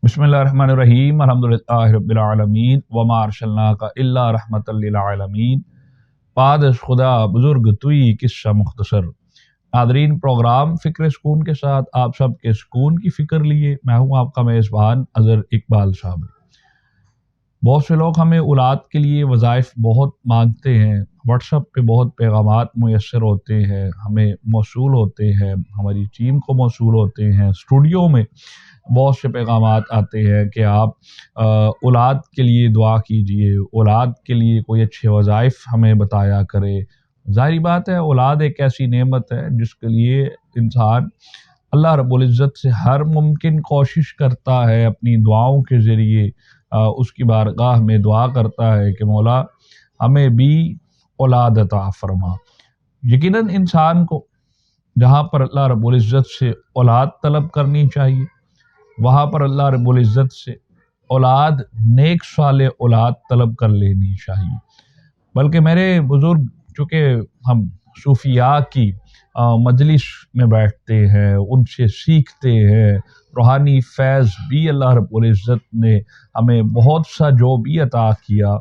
बिस्मिल्लाहिर्रहमानिर्रहीम अल्हम्दुलिल्लाहि रब्बिल आलमीन वमा अरसलनाका इल्ला रहमतल लिल आलमीन। पादश खुदा बुजुर्ग तुई किस्सा मुख्तसर। नादरीन, प्रोग्राम फ़िक्र सुकून के साथ आप सब के सुकून की फ़िक्र लिए मैं हूँ आपका मेज़बान अज़हर इकबाल साहब। बहुत से लोग हमें औलाद के लिए वज़ाइफ बहुत मांगते हैं, व्हाट्सएप पे बहुत पैगामात मुयस्सर होते हैं, हमें मौसूल होते हैं, हमारी टीम को मौसूल होते हैं, स्टूडियो में बहुत से पैगामात आते हैं कि आप औलाद के लिए दुआ कीजिए, औलाद के लिए कोई अच्छे वज़ाइफ हमें बताया करे। ज़ाहिर बात है, औलाद एक ऐसी नेमत है जिसके लिए इंसान अल्लाह रब्बुल इज़्ज़त से हर मुमकिन कोशिश करता है, अपनी दुआओं के ज़रिए उसकी बारगाह में दुआ करता है कि मौला हमें भी औलाद अता फरमा। यकीनन इंसान को जहाँ पर अल्लाह रब्बुल इज़्ज़त से औलाद तलब करनी चाहिए, वहाँ पर अल्लाह रब्बुल इज़्ज़त से औलाद नेक साले औलाद तलब कर लेनी चाहिए। बल्कि मेरे बुज़ुर्ग, चूँकि हम सूफिया की मजलिस में बैठते हैं, उनसे सीखते हैं, रूहानी फैज़ भी अल्लाह रब्बुल इज़्ज़त ने हमें बहुत सा जो भी अता किया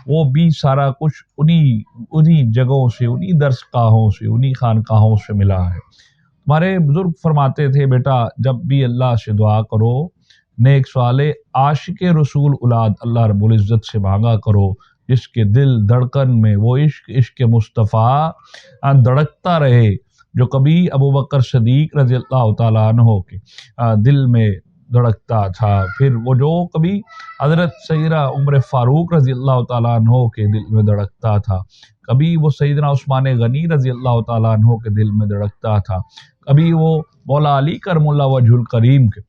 वो भी सारा कुछ उन्हीं जगहों से, उन्हीं दरसगाहों से, उन्हीं खानकाहों से मिला है। हमारे बुजुर्ग फरमाते थे, बेटा जब भी अल्लाह से दुआ करो, नेक साले आशिक रसूल औलाद अल्लाह रब्बुल इज़्ज़त से मांगा करो, जिसके दिल धड़कन में वो इश्क मुस्तफ़ा धड़कता रहे जो कभी अबू बकर सदीक रज़ी अल्लाह तआला अन्हो के दिल में धड़कता था, फिर वो जो कभी हज़रत सैयदना उमर फ़ारूक रज़ी अल्लाह तआला अन्हो के दिल में धड़कता था, कभी वो सैयदना उस्मान गनी रज़ी अल्लाह तआला अन्हो के दिल में धड़कता था, कभी वो मौला अली करमुल्लाह वजहुल करीम के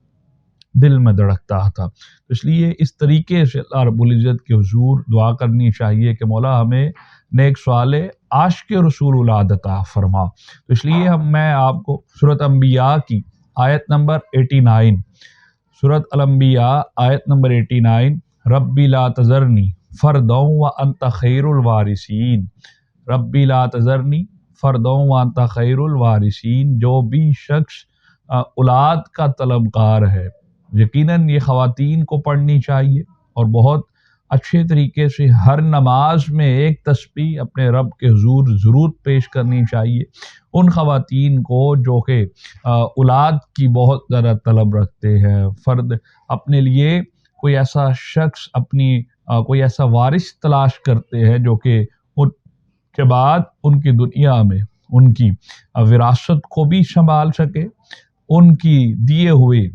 दिल में धड़कता था। तो इसलिए इस तरीके से अल्लाह रब्बुल इज़्ज़त के हुज़ूर दुआ करनी चाहिए कि मौला हमें नेक साले आशिक रसूल औलाद अता फरमा। तो इसलिए मैं आपको सूरत अंबिया की आयत नंबर 89, सूरत अल-अंबिया आयत नंबर 89, रब्बी ला तज़रनी फ़र्दौं व अंत खैरुल वारिसीन, रब्बी ला तज़रनी फ़र्दौं व अंत खैरुल वारिसीन। जो भी शख्स औलाद का तलबगार है, यकीनन ये ख़वातीन को पढ़नी चाहिए और बहुत अच्छे तरीके से हर नमाज में एक तस्बीह अपने रब के हुज़ूर ज़रूर पेश करनी चाहिए। उन ख़वातीन को जो कि औलाद की बहुत ज़्यादा तलब रखते हैं, फ़र्द अपने लिए कोई ऐसा शख्स, अपनी कोई ऐसा वारिस तलाश करते हैं जो कि उनके बाद उनकी दुनिया में उनकी विरासत को भी संभाल सके, उनकी दिए हुए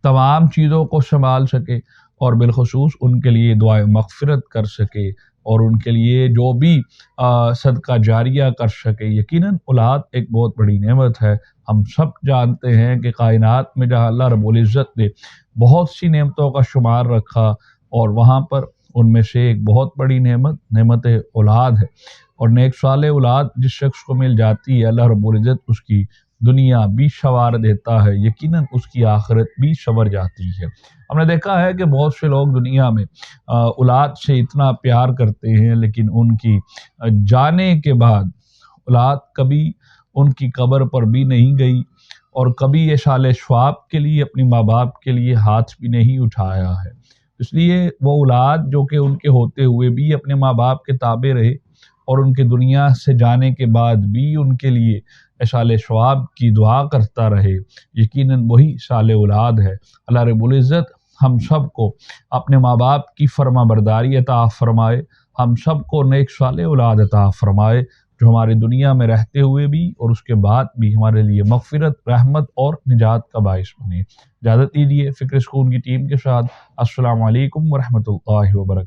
तमाम चीज़ों को संभाल सके और बिलखुसूस उनके लिए दुआए मग़फ़िरत कर सके और उनके लिए जो भी सदका जारिया कर सके। यकीनन औलाद एक बहुत बड़ी नेमत है। हम सब जानते हैं कि कायनात में जहाँ अल्लाह रब्बुल इज़्ज़त ने बहुत सी नेमतों का शुमार रखा और वहाँ पर उनमें से एक बहुत बड़ी नेमत औलाद है। और नेक साले औलाद जिस शख्स को मिल जाती है, अल्लाह रब्बुल इज़्ज़त उसकी दुनिया भी संवार देता है, यकीनन उसकी आखिरत भी संवर जाती है। हमने देखा है कि बहुत से लोग दुनिया में औलाद से इतना प्यार करते हैं, लेकिन उनकी जाने के बाद औलाद कभी उनकी कब्र पर भी नहीं गई और कभी ये साले सवाब के लिए अपने माँ बाप के लिए हाथ भी नहीं उठाया है। इसलिए वो औलाद जो कि उनके होते हुए भी अपने माँ बाप के ताबे रहे और उनके दुनिया से जाने के बाद भी उनके लिए साले सवाब की दुआ करता रहे, यकीनन वही साले औलाद है। अल्लाह रब्बुल इज़्ज़त हम सब को अपने माँ बाप की फर्मा बरदारी अता फरमाए, हम सब को नेक साले औलाद अता फरमाए जो हमारी दुनिया में रहते हुए भी और उसके बाद भी हमारे लिए मग़फ़िरत, रहमत और निजात का बाइस बने। इजाज़त दीजिए फ़िक्र सुकून की टीम के साथ। अस्सलामु अलैकुम व रहमतुल्लाहि व बरकातहू।